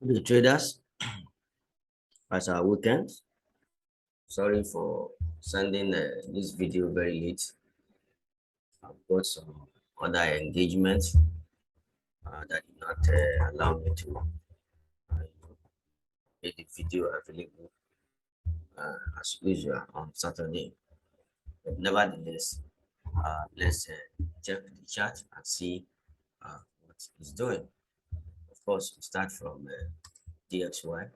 The traders, as our weekend. Sorry for sending this video very late. I've got some other engagements that did not allow me to make the video available as usual on Saturday. But nevertheless, let's check the chat and see what it's doing. Of course, we start from DXY. Of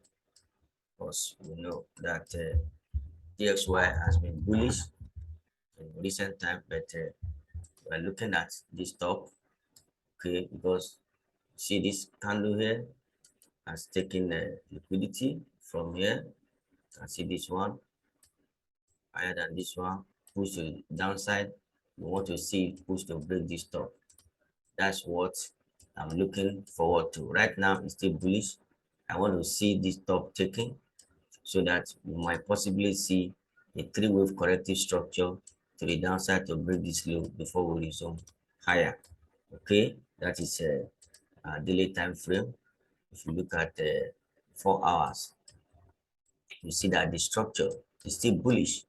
course, we know that DXY has been bullish in recent time, but we're looking at this top, okay, because see this candle here has taken liquidity from here. And see this one higher than this one, push to the downside. We want to see it push to break this top. That's what I'm looking forward to. Right now, it's still bullish. I want to see this top taken so that we might possibly see a three-wave corrective structure to the downside to break this low before we resume higher. Okay, that is a daily time frame. If you look at 4 hours, you see that the structure is still bullish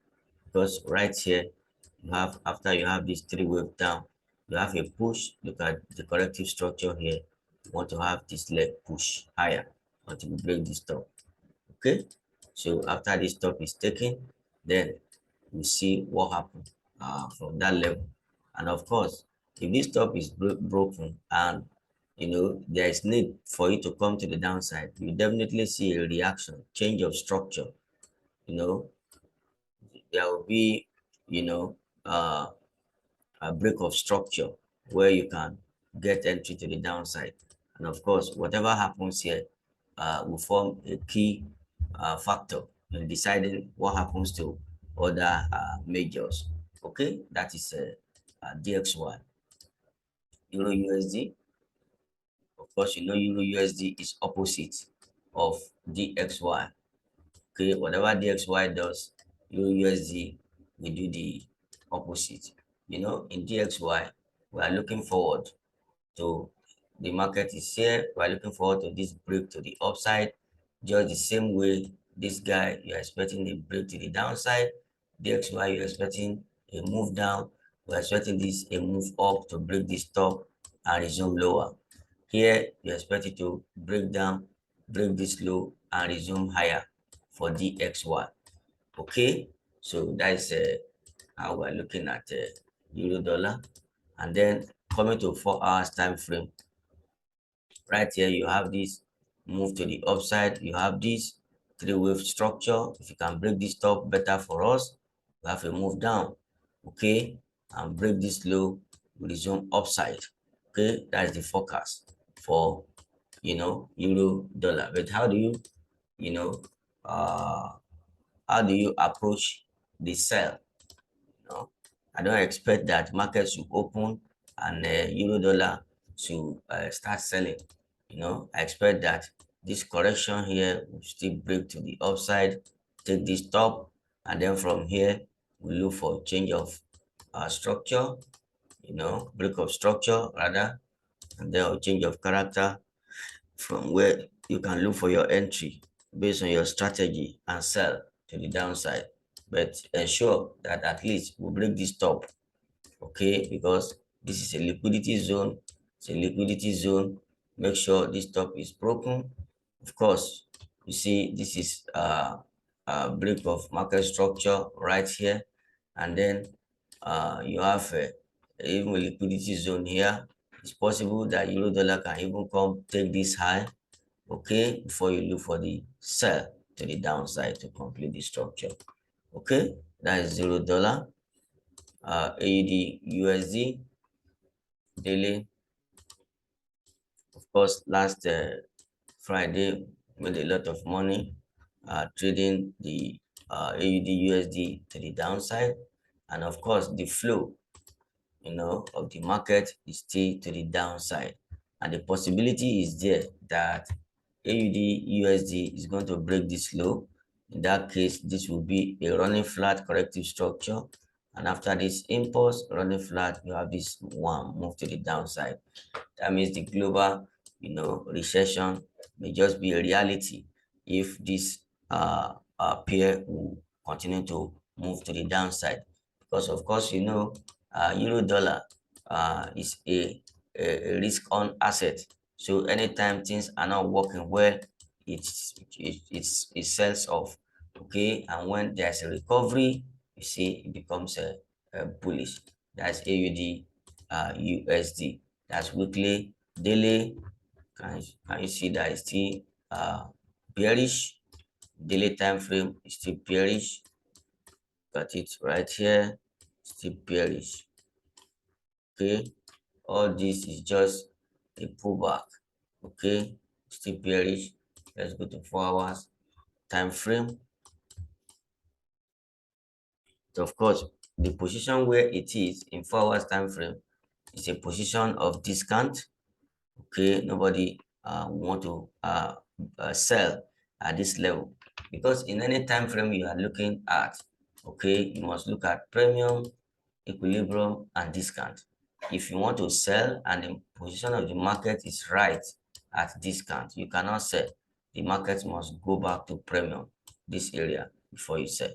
because right here you have, after you have this three-wave down, you have a push. Look at the corrective structure here. You want to have this leg push higher until we break this top. Okay, so after this top is taken, then we see what happened from that level. And of course, if this top is broken and there is need for it to come to the downside, you definitely see a reaction, change of structure. There will be uh, a break of structure where you can get entry to the downside. And of course, whatever happens here will form a key factor in deciding what happens to other majors. Okay, that is DXY. Euro USD. Of course, Euro USD is opposite of DXY. Okay, whatever DXY does, Euro USD will do the opposite. In DXY, we are looking forward to the market is here. We are looking forward to this break to the upside, just the same way this guy, you're expecting a break to the downside. DXY, you're expecting a move down. We're expecting this a move up to break this top and resume lower. Here, you're expecting to break down, break this low, and resume higher for DXY. Okay, so that's how we're looking at euro dollar. And then coming to 4 hours time frame, right here you have this move to the upside. You have this three-wave structure. If you can break this top, better for us. We have a move down, okay, and break this low, we resume upside. Okay, that's the forecast for euro dollar. But how do you approach the sell? I don't expect that markets will open and euro dollar to start selling. I expect that this correction here will still break to the upside, take this top, and then from here we look for change of structure, break of structure rather, and then a change of character from where you can look for your entry based on your strategy and sell to the downside. But ensure that at least we break this top, okay, because this is a liquidity zone. It's a liquidity zone. Make sure this top is broken. Of course, you see this is a break of market structure right here, and then you have even a liquidity zone here. It's possible that euro dollar can even come take this high, okay, before you look for the sell to the downside to complete the structure. Okay, that is $0. AUD USD daily. Of course, last Friday made a lot of money trading the AUD USD to the downside, and of course the flow of the market is still to the downside, and the possibility is there that AUD USD is going to break this low. In that case, this will be a running flat corrective structure, and after this impulse running flat, you have this one move to the downside. That means the global recession may just be a reality if this pair will continue to move to the downside. Because of course, euro dollar is a risk on asset. So anytime things are not working well, it sells off. Okay, and when there's a recovery, you see it becomes a bullish. That's AUD USD. That's weekly, daily. Can you see that it's still bearish? Daily time frame is still bearish. Got it right here, still bearish. Okay, all this is just a pullback. Okay, still bearish. Let's go to 4 hours time frame. So of course, the position where it is in 4 hours time frame is a position of discount. Okay, nobody want to sell at this level, because in any time frame you are looking at, okay, you must look at premium, equilibrium, and discount. If you want to sell and the position of the market is right at discount, you cannot sell. The market must go back to premium, this area, before you sell.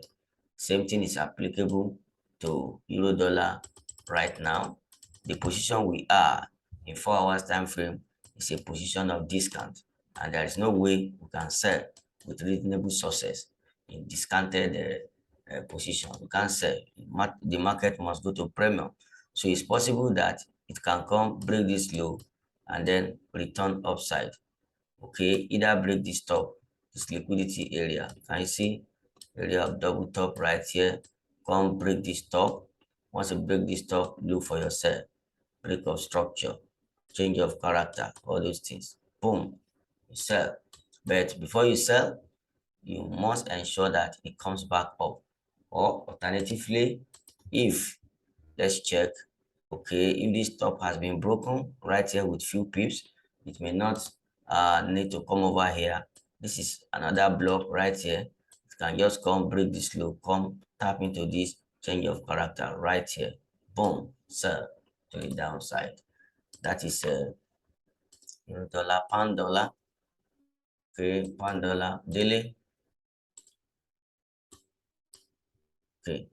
Same thing is applicable to euro dollar right now. The position we are in 4 hours time frame is a position of discount, and there is no way we can sell with reasonable success in discounted position. We can't sell. The market must go to premium. So it's possible that it can come, break this low, and then return upside. Okay, either break this top, this liquidity area. Can you see area of double top right here? Come break this top. Once you break this top, look for your sell. Break of structure, change of character, all those things. Boom, you sell. But before you sell, you must ensure that it comes back up. Or alternatively, if, let's check, okay, if this top has been broken right here with few pips, it may not need to come over here. This is another block right here. It can just come break this low, come tap into this change of character right here. Boom, sell to the downside. That is euro dollar, pound dollar. Okay, pound dollar daily. Okay,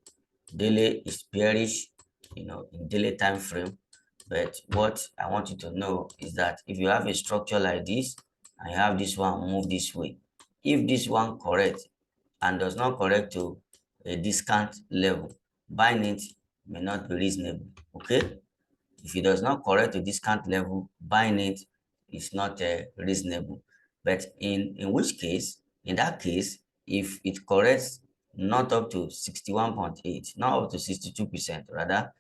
daily is bearish, in daily time frame. But what I want you to know is that if you have a structure like this and you have this one move this way, if this one correct and does not correct to a discount level, buying it may not be reasonable. Okay, if it does not correct to discount level, buying it is not reasonable. But in which case, in that case, if it corrects not up to 61.8, not up to 62% rather,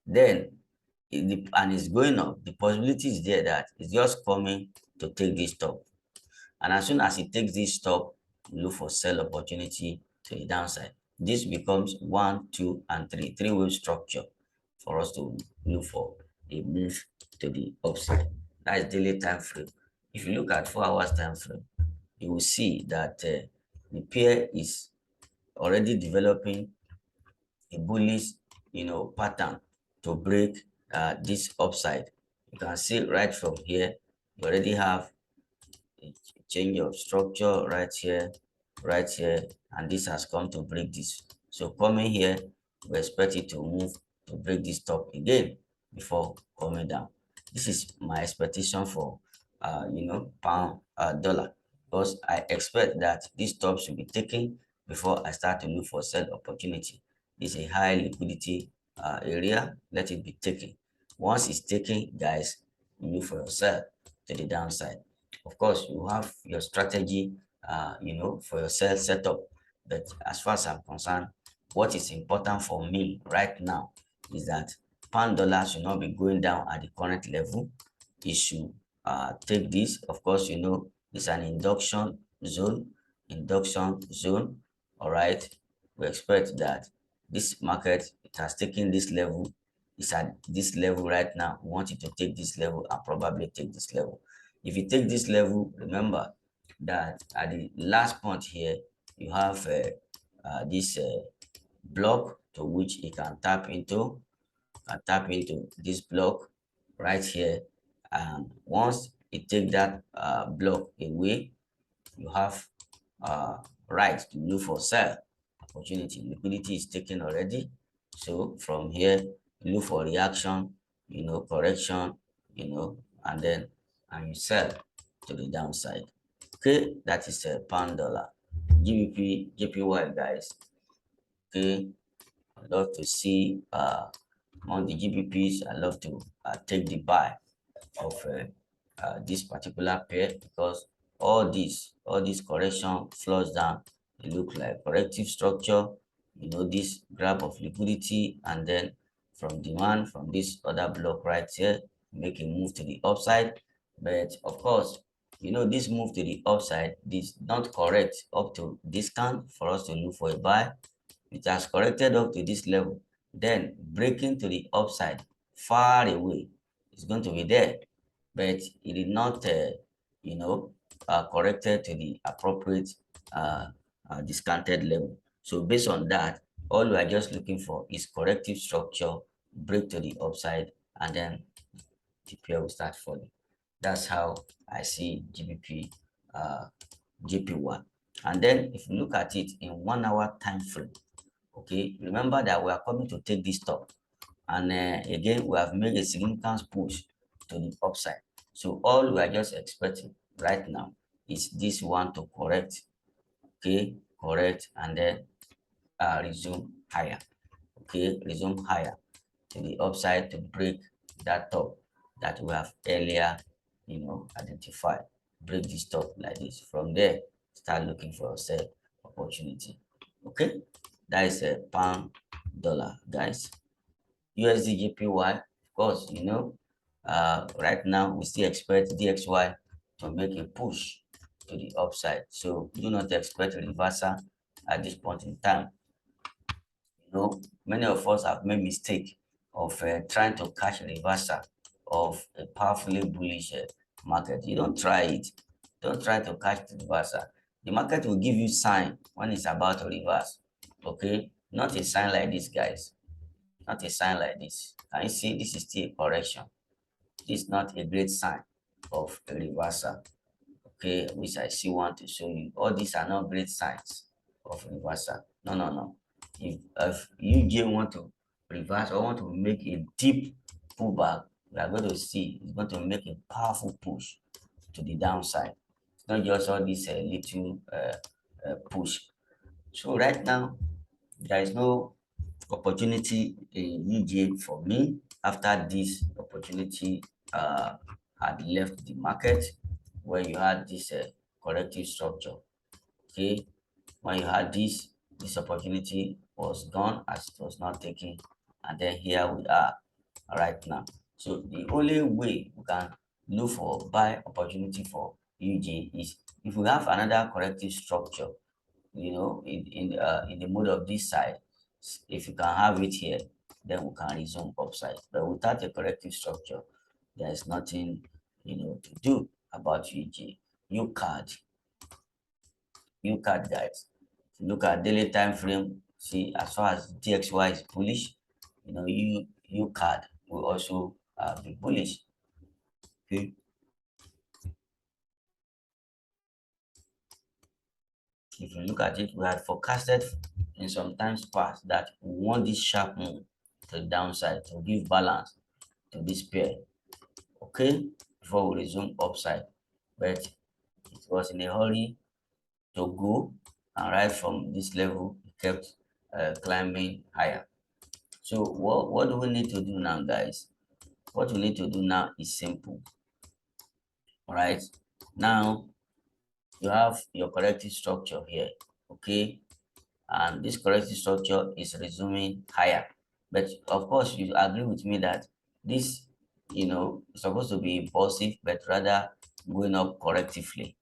then and it's going up, the possibility is there that it's just coming to take this stop. And as soon as it takes this stop, look for sell opportunity to the downside. This becomes 1, 2, and 3, three-wave structure for us to look for a move to the upside. That is daily time frame. If you look at 4 hours time frame, you will see that the pair is already developing a bullish, pattern to break this upside. You can see right from here, you already have a change of structure right here, and this has come to break this. So coming here, we expect it to move to break this top again before coming down. This is my expectation for pound dollar, because I expect that this top should be taken before I start to look for sell opportunity. This is a high liquidity area. Let it be taken. Once it's taken, guys, you look for your sell to the downside. Of course, you have your strategy, for your sales setup. But as far as I'm concerned, what is important for me right now is that pound dollar should not be going down at the current level. It should take this. Of course, it's an induction zone. All right. We expect that this market, it has taken this level. It's at this level right now. We want it to take this level and probably take this level. If you take this level, remember that at the last point here, you have this block to which it can tap into. This block right here. And once it take that block away, you have right to look for sell opportunity. Liquidity is taken already. So from here, look for reaction, correction, and then you sell to the downside. Okay, that is a pound dollar. GBP, JPY, guys. Okay, I love to see among the GBPs. I love to take the buy of this particular pair, because all this correction flows down. It look like corrective structure, this grab of liquidity, and then from demand from this other block right here, make a move to the upside. But of course, this move to the upside is not correct up to discount for us to look for a buy. It has corrected up to this level, then breaking to the upside far away. It's going to be there, but it did not, corrected to the appropriate discounted level. So based on that, all we are just looking for is corrective structure, break to the upside, and then the pair will start falling. That's how I see GBP, JP1. And then if you look at it in 1 hour time frame, okay, remember that we are coming to take this top, and again we have made a significant push to the upside. So all we are just expecting right now is this one to correct, okay, correct, and then resume higher, okay, resume higher to the upside to break that top that we have earlier, identified. Break this top like this. From there, start looking for a sell opportunity. Okay, that is a pound dollar, guys. USD JPY, of course, right now we still expect DXY to make a push to the upside. So do not expect a reversal at this point in time. Many of us have made mistake of trying to catch a reversal of a powerfully bullish market. You don't try it. Don't try to catch the reversal. The market will give you sign when it's about to reverse. Okay, not a sign like this, guys. Not a sign like this. Can you see this is still a correction? This is not a great sign of a reversal. Okay, which I still want to show you. All these are not great signs of reversal. No. If you want to reverse or want to make a deep pullback, we are going to see it's going to make a powerful push to the downside. It's not just all this little push. So right now, there is no opportunity in UJ for me after this opportunity had left the market, where you had this corrective structure. Okay, when you had this opportunity was gone as it was not taken, and then here we are right now. So the only way we can look for buy opportunity for UJ is if we have another corrective structure, in the mode of this side. If you can have it here, then we can resume upside. But without a corrective structure, there is nothing, to do about UG. U-card, guys. If you look at daily time frame, see, as far as DXY is bullish, U-card will also be bullish. Okay. If you look at it, we had forecasted in some times past that we want this sharp move to the downside to give balance to this pair, okay, before we resume upside. But it was in a hurry to go, and right from this level, it kept climbing higher. So what do we need to do now, guys? What we need to do now is simple. All right, now you have your corrective structure here, okay, and this corrective structure is resuming higher. But of course, you agree with me that this, is supposed to be impulsive, but rather going up correctively,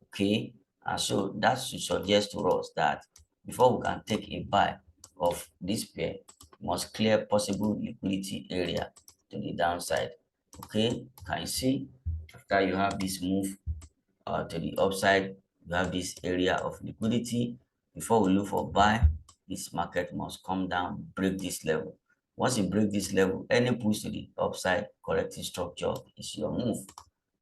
okay? And so that should suggest to us that before we can take a buy of this pair, we must clear possible liquidity area to the downside, okay? Can you see? After you have this move to the upside, you have this area of liquidity. Before we look for buy, this market must come down, break this level. Once you break this level, any push to the upside corrective structure is your move.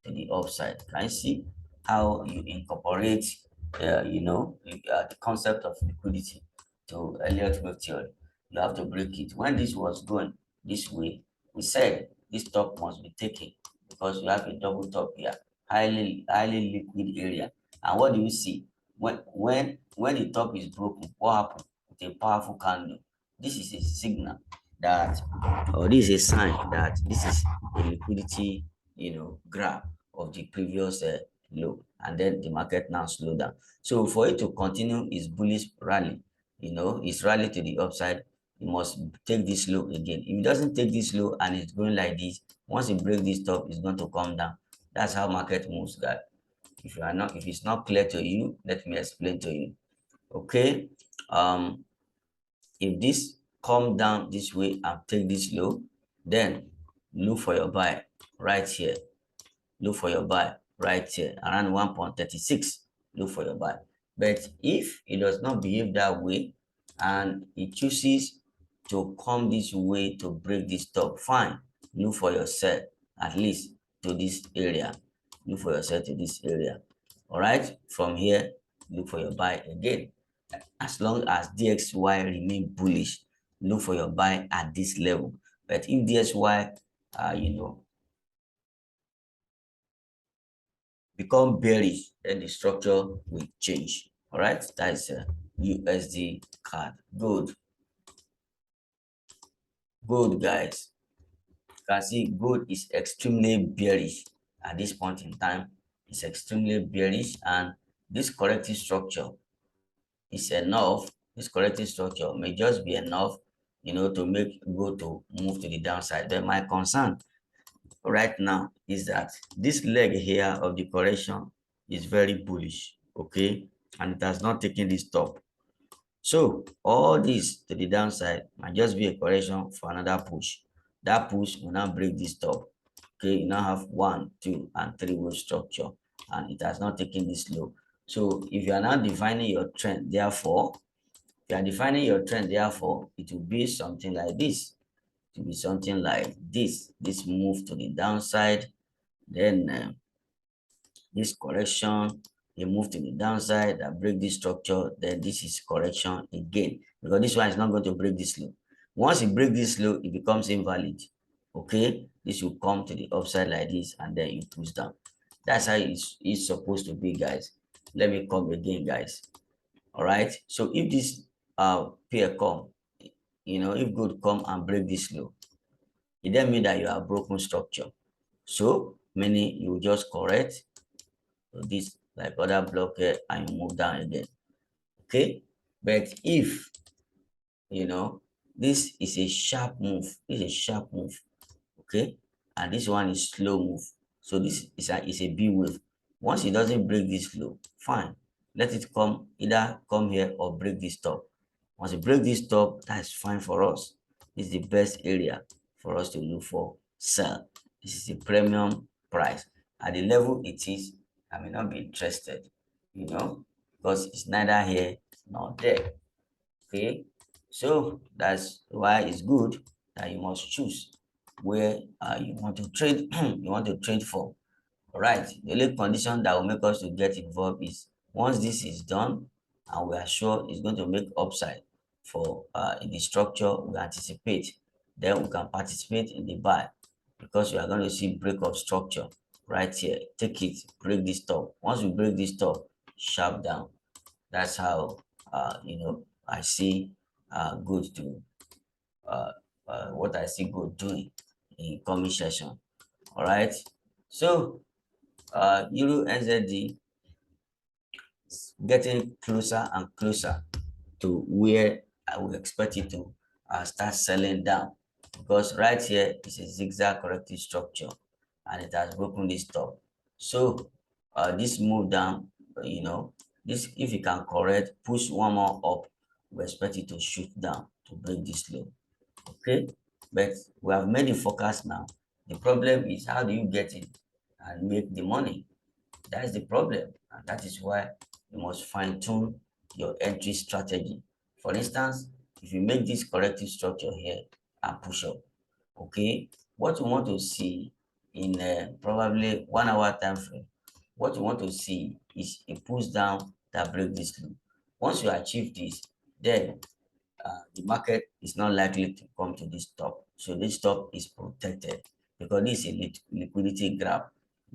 to the upside. Can you see how you incorporate, the concept of liquidity to Elliott wave theory? You have to break it. When this was going this way, we said this top must be taken because we have a double top here, highly liquid area. And what do you see? When the top is broken, what happens? With a powerful candle. This is a signal that, or this is a sign that this is a liquidity, grab of the previous low, and then the market now slow down. So for it to continue its bullish rally, its rally to the upside, it must take this low again. If it doesn't take this low and it's going like this, once it breaks this top, it's going to come down. That's how market moves, guys. If it's not clear to you, let me explain to you. Okay. If this come down this way and take this low, then look for your buy right here. Look for your buy right here around 1.36. Look for your buy. But if it does not behave that way and it chooses to come this way to break this top, fine. Look for your sell at least to this area. Look for your sell to this area. All right. From here, look for your buy again. As long as DXY remain bullish, look for your buy at this level. But if DXY, become bearish, then the structure will change. All right, that is a USD card. Gold, guys. You can see gold is extremely bearish at this point in time. It's extremely bearish, and this corrective structure is enough. This corrective structure may just be enough, to make gold to move to the downside. Then my concern right now is that this leg here of the correction is very bullish, okay, and it has not taken this top. So all this to the downside might just be a correction for another push. That push will now break this top. Okay, you now have 1, 2, and 3 wave structure, and it has not taken this low. So if you are now defining your trend, therefore, it will be something like this. It will be something like this. This move to the downside, then this correction, you move to the downside, that break this structure, then this is correction again, because this one is not going to break this low. Once it breaks this low, it becomes invalid. Okay, this will come to the upside like this, and then you push down. That's how it's supposed to be, guys. Let me come again, guys. All right, so if this pair come, if gold come and break this low, it then mean that you have broken structure. So meaning you just correct this like other block here and you move down again. Okay, but if this is a sharp move, okay, and this one is slow move, so this is a B wave. Once it doesn't break this low, fine, let it come, either come here or break this top. Once it break this top, that's fine for us. This is the best area for us to look for sell. This is a premium price. At the level it is, I may not be interested, because it's neither here nor there. Okay, so that's why it's good that you must choose where you want to trade. You want to trade for. All right, the only condition that will make us to get involved is once this is done and we are sure it's going to make upside for in the structure we anticipate, then we can participate in the buy, because we are going to see break of structure right here. Take it, break this top. Once we break this top, sharp down. That's how I see good to what I see good doing in coming session. All right, so Euro NZD getting closer and closer to where I would expect it to start selling down, because right here is a zigzag corrective structure and it has broken this top. So this move down, this, if you can correct, push one more up, we expect it to shoot down to break this low. Okay, but we have made the forecast now. The problem is, how do you get it and make the money? That is the problem, and that is why you must fine-tune your entry strategy. For instance, if you make this corrective structure here and push up, okay, what you want to see in probably 1 hour time frame, what you want to see is a push down that break this low. Once you achieve this, then the market is not likely to come to this top. So this top is protected because this is a liquidity grab.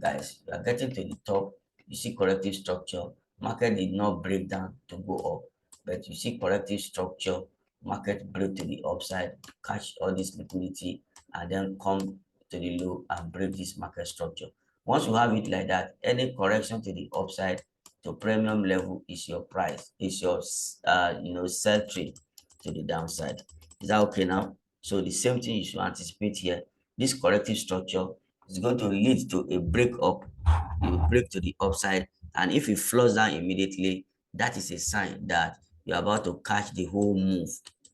Guys, you are getting to the top, you see corrective structure, market did not break down to go up, but you see corrective structure, market break to the upside, catch all this liquidity, and then come to the low and break this market structure. Once you have it like that, any correction to the upside to premium level is your price, is your sell trade to the downside. Is that okay now? So the same thing you should anticipate here. This corrective structure is going to lead to a break up, it will break to the upside, and if it flows down immediately, that is a sign that you're about to catch the whole move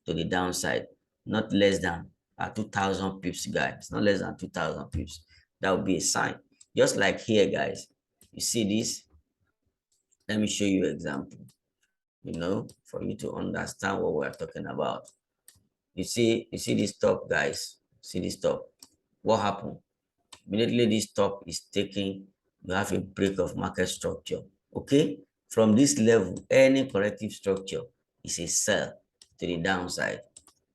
to the downside, not less than 2,000 pips, guys. Not less than 2,000 pips. That would be a sign. Just like here, guys. You see this? Let me show you an example, for you to understand what we're talking about. You see this top, guys. See this top. What happened? Immediately this top is taken, you have a break of market structure. Okay? From this level, any corrective structure is a sell to the downside.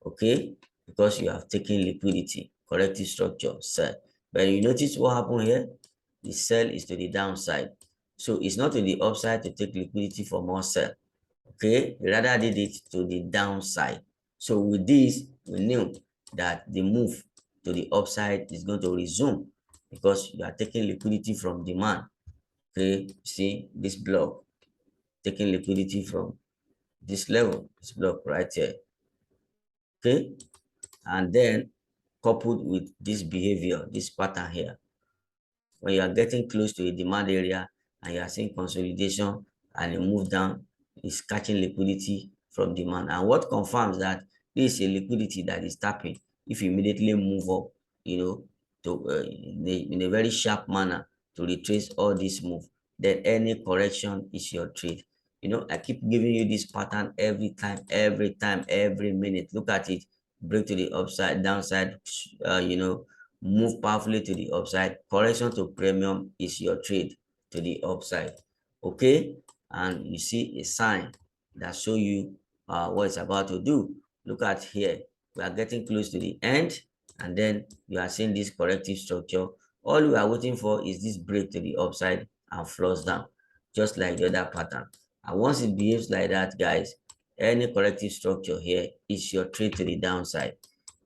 Okay? Because you have taken liquidity, corrective structure, sell. But you notice what happened here? The sell is to the downside. So it's not to the upside to take liquidity for more sell. Okay? We rather did it to the downside. So with this, we knew that the move to the upside is going to resume because you are taking liquidity from demand. Okay, see this block, taking liquidity from this level, this block right here. Okay, and then coupled with this behavior, this pattern here, when you are getting close to a demand area and you are seeing consolidation and a move down, is catching liquidity from demand. And what confirms that this is a liquidity that is tapping if you immediately move up, in a very sharp manner to retrace all this move, then any correction is your trade. I keep giving you this pattern every time, every minute. Look at it, break to the upside, downside, move powerfully to the upside. Correction to premium is your trade to the upside. Okay, and you see a sign that show you what it's about to do. Look at here, we are getting close to the end, and then you are seeing this corrective structure. All we are waiting for is this break to the upside and flows down, just like the other pattern. And once it behaves like that, guys, any corrective structure here is your trade to the downside.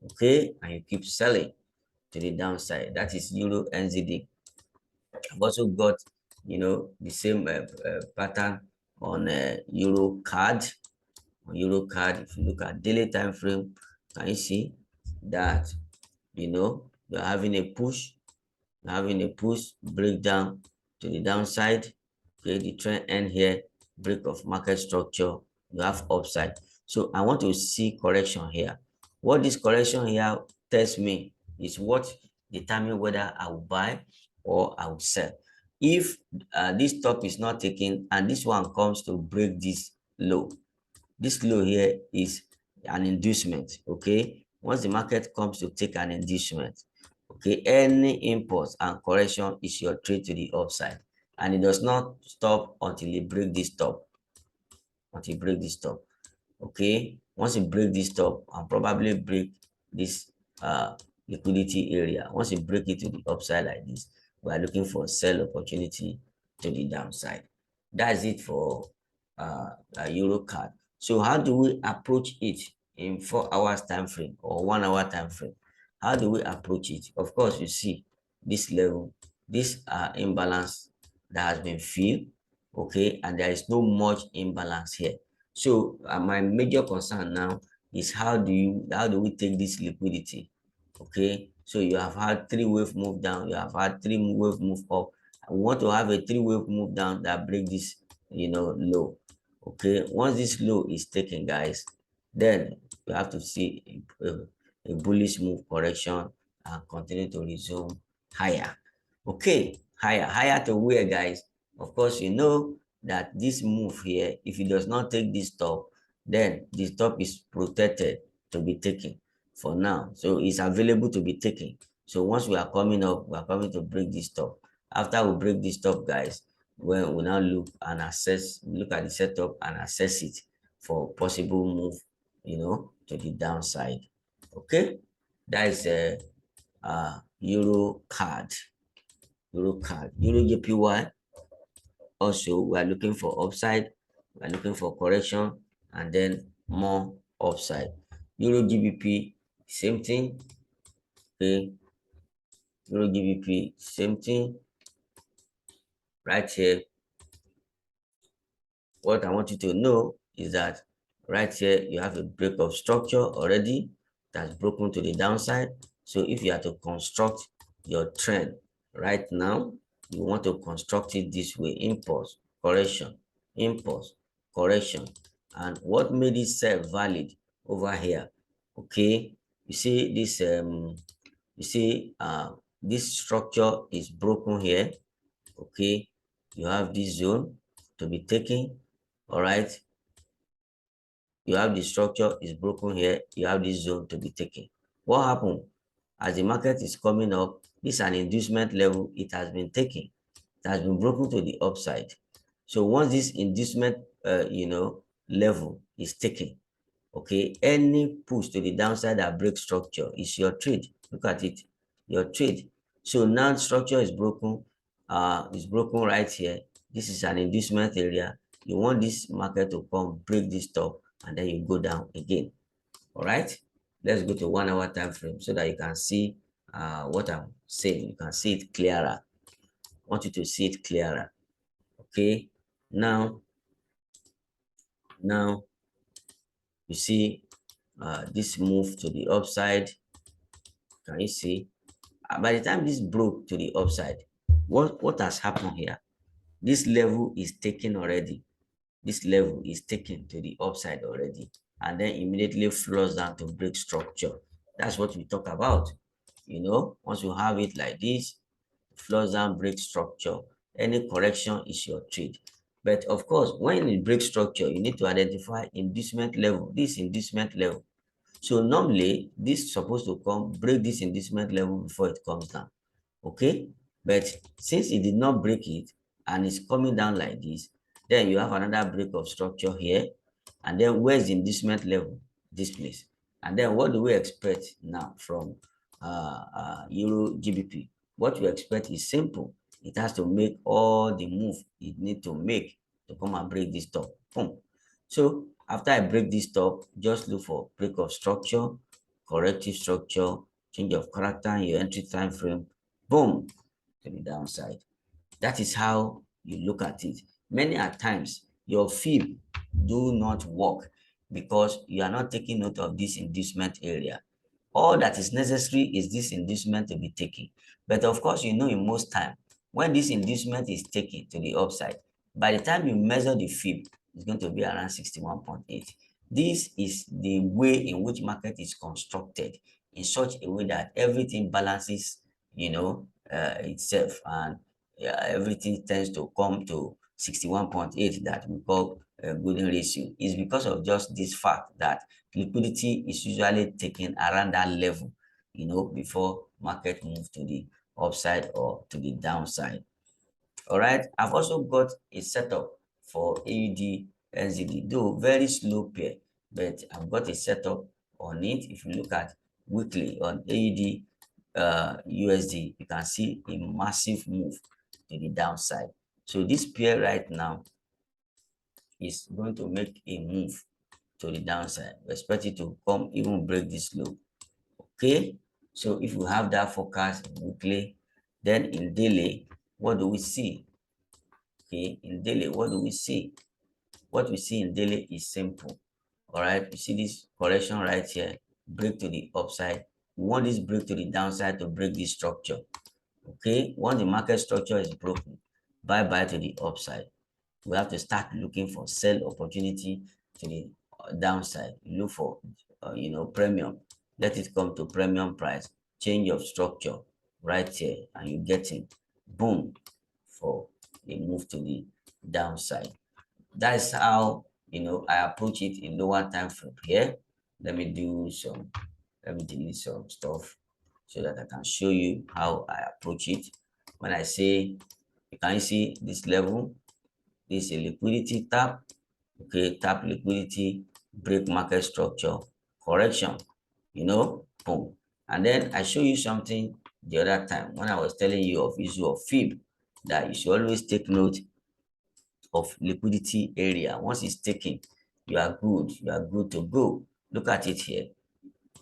Okay, and you keep selling to the downside. That is Euro NZD. I've also got, the same pattern on Euro card. On Euro card, if you look at daily time frame, can you see that, you're having a push, breakdown to the downside. Okay, the trend end here, break of market structure, you have upside. So I want to see correction here. What this correction here tells me is what determine whether I will buy or I will sell. If this top is not taken and this one comes to break this low here is an inducement. Okay, once the market comes to take an inducement, okay, any impulse and correction is your trade to the upside, and it does not stop until it break this top. Okay, once you break this top and probably break this liquidity area, once you break it to the upside like this, we are looking for sell opportunity to the downside. That's it for a Euro card. So how do we approach it in 4 hours time frame or 1 hour time frame? How do we approach it? Of course, you see this level, this imbalance that has been filled, okay, and there is no much imbalance here. So my major concern now is how do we take this liquidity? Okay, so you have had 3-wave move down, you have had 3-wave move up. I want to have a 3-wave move down that break this low. Okay, once this low is taken, guys, then you have to see a bullish move correction and continue to resume higher. Okay, higher to where, guys? Of course, you know that this move here, if it does not take this top, then this top is protected to be taken for now. So it's available to be taken. So once we are coming up, we are coming to break this top. After we break this top, guys, when we now look and assess, look at the setup and assess it for possible move, to the downside. Okay, that is a euro card, euro JPY. Also, we are looking for upside, we are looking for correction, and then more upside. Euro GBP, same thing. Okay, Euro GBP, same thing. Right here, what I want you to know is that right here you have a break of structure already that's broken to the downside. So if you are to construct your trend right now, you want to construct it this way: impulse, correction, impulse, correction. And what made it self valid over here? Okay, you see this this structure is broken here. Okay, you have this zone to be taken. All right, you have the structure is broken here, you have this zone to be taken. What happened? As the market is coming up, this is an inducement level, it has been taken, it has been broken to the upside. So once this inducement level is taken, okay, any push to the downside that breaks structure is your trade. Look at it, your trade. So now structure is broken, right here. This is an inducement area. You want this market to come break this top, and then you go down again. All right, let's go to 1 hour time frame so that you can see what I'm saying. You can see it clearer. I want you to see it clearer. Okay, now you see this move to the upside. Can you see? By the time this broke to the upside, what has happened here? This level is taken already. This level is taken to the upside already, and then immediately flows down to break structure. That's what we talk about. Once you have it like this, flows down, break structure. Any correction is your trade. But of course, when it breaks structure, you need to identify inducement level. This inducement level. So normally, this is supposed to come break this inducement level before it comes down. Okay, but since it did not break it and it's coming down like this, then you have another break of structure here. And then where's the inducement level? This place. And then what do we expect now from Euro GBP? What we expect is simple. It has to make all the move it need to make to come and break this top. Boom. So after I break this top, just look for break of structure, corrective structure, change of character in your entry time frame. Boom, to the downside. That is how you look at it. Many a times, your fib do not work because you are not taking note of this inducement area. All that is necessary is this inducement to be taken. But of course, in most time, when this inducement is taken to the upside, by the time you measure the fib, it's going to be around 61.8. This is the way in which market is constructed in such a way that everything balances, itself, and everything tends to come to 61.8 that we call a golden ratio. Is because of just this fact that liquidity is usually taken around that level, before market move to the upside or to the downside. All right, I've also got a setup for AUD NZD, though very slow pair, but I've got a setup on it. If you look at weekly on AUD USD, you can see a massive move to the downside. So this pair right now is going to make a move to the downside. We expect it to come even break this low. Okay, so if we have that forecast weekly, then in daily, what do we see? Okay, in daily, what do we see? What we see in daily is simple. All right, you see this correction right here, break to the upside. We want this break to the downside to break this structure. Okay, once the market structure is broken, bye to the upside. We have to start looking for sell opportunity to the downside. Look for premium. Let it come to premium price, change of structure right here, and you get it. Boom, for a move to the downside. That is how I approach it in lower time frame here. Let me delete some stuff. so that I can show you how I approach it. When I say, you can see this level, this is a liquidity tap. Okay, tap liquidity, break market structure, correction, boom. And then I show you something the other time when I was telling you of issue of fib, that you should always take note of liquidity area. Once it's taken, you are good to go. Look at it here.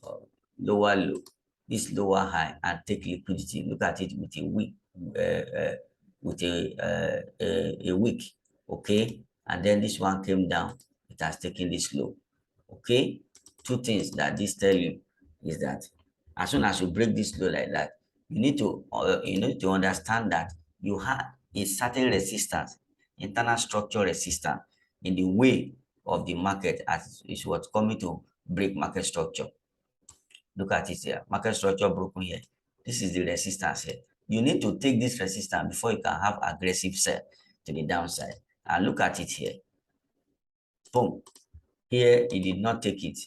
uh, Lower low, this lower high, and take liquidity. Look at it with a week, with a week. Okay, and then this one came down, it has taken this low. Okay, two things that this tell you is that as soon as you break this low like that, you need to understand that you have a certain resistance, internal structure resistance, in the way of the market as is what's coming to break market structure. Look at it here. Market structure broken here. This is the resistance here. You need to take this resistance before you can have aggressive sell to the downside. And look at it here. Boom. Here, he did not take it.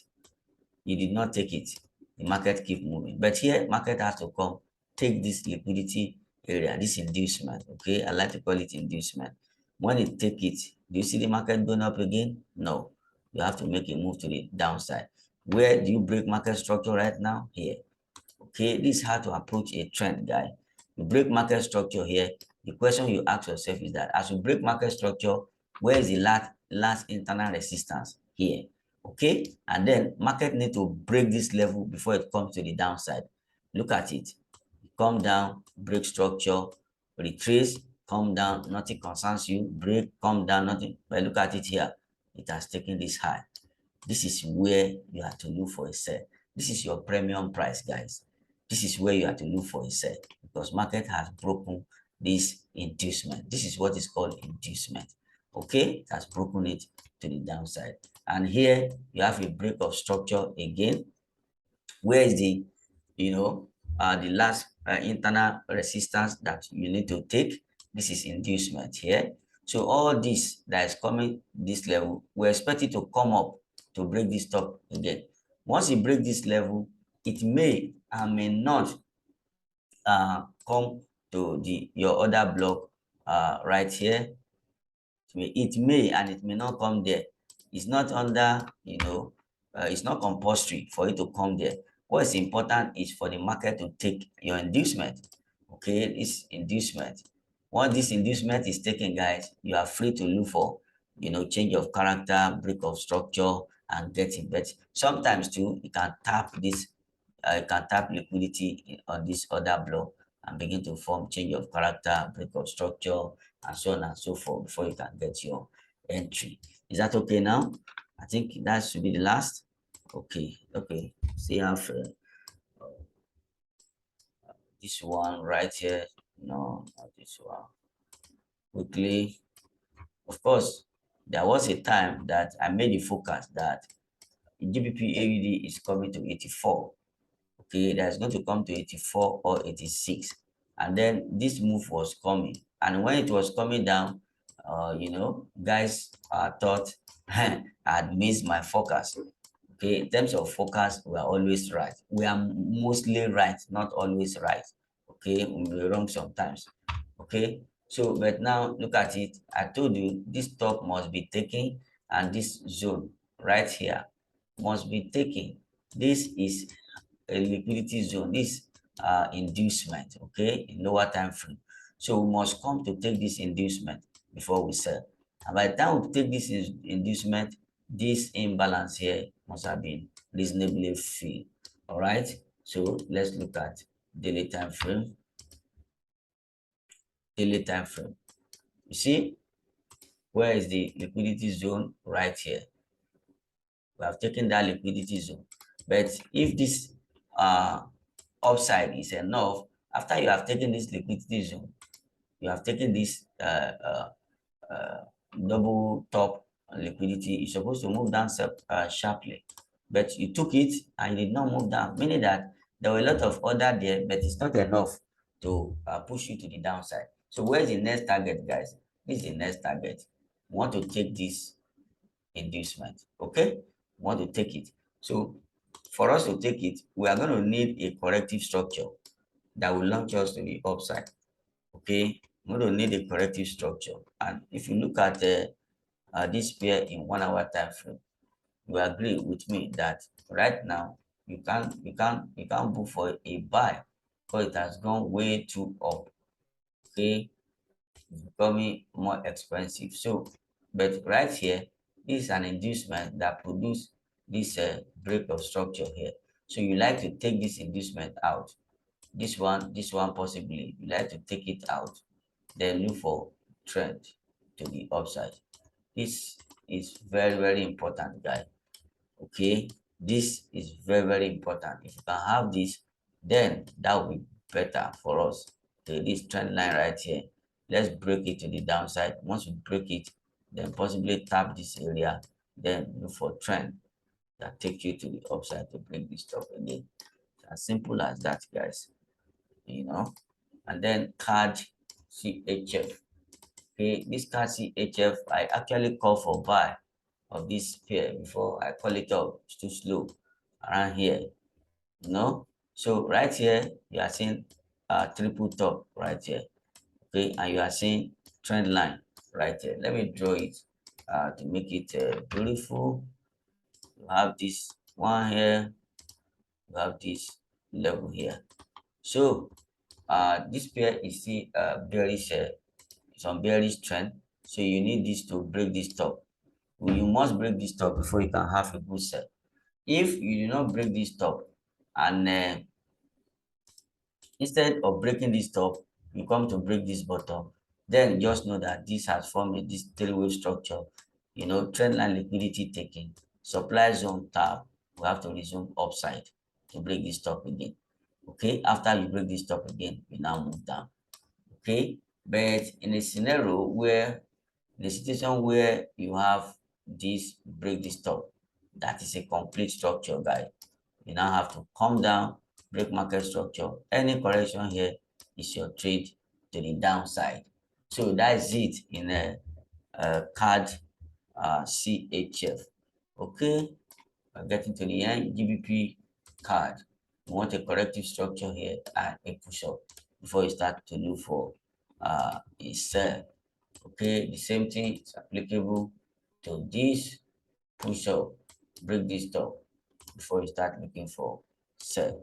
He did not take it. The market keep moving. But here, market has to come, take this liquidity area, this inducement. Okay, I like to call it inducement. When it take it, do you see the market going up again? No. You have to make a move to the downside. Where do you break market structure right now? Here. Okay, this is how to approach a trend, guy. You break market structure here. The question you ask yourself is that as you break market structure, where is the last internal resistance? Here. Okay, and then market need to break this level before it comes to the downside. Look at it. Come down, break structure, retrace, come down, nothing concerns you, break, come down, nothing. But look at it here. It has taken this high. This is where you have to look for a sell. This is your premium price, guys. This is where you have to look for a sell, because market has broken this inducement. This is what is called inducement. Okay, it has broken it to the downside. And here you have a break of structure again. Where is the the last internal resistance that you need to take? This is inducement here. So all this that is coming this level, we expect it to come up to break this top again. Once you break this level, it may and may not come to your other block right here. It may and it may not come there. It's not under, it's not compulsory for it to come there. What is important is for the market to take your inducement. Okay, this inducement. Once this inducement is taken, guys, you are free to look for, change of character, break of structure, and get it. But sometimes too, you can tap this, you can tap liquidity on this other block and begin to form change of character, break of structure, and so on and so forth before you can get your entry. Is that okay now? I think that should be the last. Okay. See how this one right here. No, not this one. Quickly. Of course, there was a time that I made the focus that GBP AUD is coming to 84. Okay, that's going to come to 84 or 86. And then this move was coming. And when it was coming down, guys thought I had missed my focus. Okay, in terms of focus, we are always right. We are mostly right, not always right. Okay, we will be wrong sometimes. Okay, so but now look at it. I told you this top must be taken, and this zone right here must be taken. This is a liquidity zone, this inducement, okay, in lower time frame. So we must come to take this inducement before we sell. And by the time we take this inducement, this imbalance here must have been reasonably filled. All right, so let's look at daily time frame. Daily time frame. You see, where is the liquidity zone? Right here. We have taken that liquidity zone. But if this upside is enough, after you have taken this liquidity zone, you have taken this double top liquidity, you're supposed to move down sharply, but you took it and you did not move down, meaning that there were a lot of order there, but it's not enough to push you to the downside. So where's the next target, guys? This is the next target. We want to take this inducement. Okay, we want to take it. So for us to take it, we are going to need a corrective structure that will launch us to the upside. Okay, we're going to need a corrective structure. And if you look at this pair in 1 hour time frame, you agree with me that right now you can't book for a buy because it has gone way too up. Okay, it's becoming more expensive. So, but right here, this is an inducement that produce this break of structure here. So you like to take this inducement out. This one possibly you like to take it out, then look for trend to the upside. This is very, very important, guys. Okay, this is very, very important. If you can have this, then that will be better for us. Okay, this trend line right here, let's break it to the downside. Once we break it, then possibly tap this area, then look for trend that take you to the upside to break this top again. It's as simple as that, guys. And then card CHF. Okay, this card CHF, I actually call for buy of this pair before I call it up. It's too slow around here. So right here you are seeing a triple top right here. Okay, and you are seeing trend line right here. Let me draw it to make it beautiful. You have this one here, you have this level here. So this pair is still bearish, some bearish trend. So you need this to break this top. You must break this top before you can have a good sell. If you do not break this top, and instead of breaking this top, you come to break this bottom, then just know that this has formed this three-wave structure. Trend line liquidity taking, supply zone tap, we have to resume upside to break this top again. Okay, after you break this top again, we now move down. Okay, but in a scenario where the situation where you have this break this top, that is a complete structure, guys. You now have to come down, break market structure. Any correction here is your trade to the downside. So that's it in a card CHF. Okay, we're getting to the end. GBP card. You want a corrective structure here and a push up before you start to look for a sell. Okay, the same thing is applicable to this push up, break this top before you start looking for sell.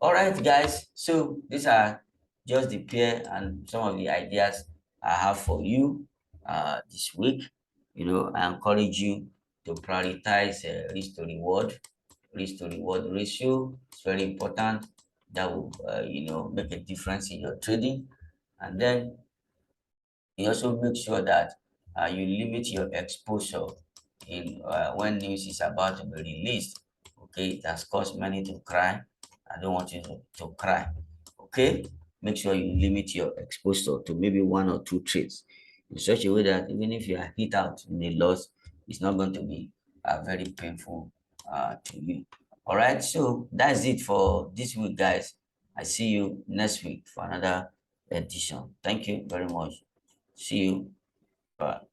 All right, guys. So these are just the pair and some of the ideas I have for you this week. I encourage you to prioritize risk to reward. Risk to reward ratio is very important. That will, make a difference in your trading. And then you also make sure that you limit your exposure in when news is about to be released. Okay, it has caused many to cry. I don't want you to cry. Okay, make sure you limit your exposure to maybe 1 or 2 trades in such a way that even if you are hit out in a loss, it's not going to be very painful to you. All right, so that's it for this week, guys. I see you next week for another edition. Thank you very much. See you. Bye.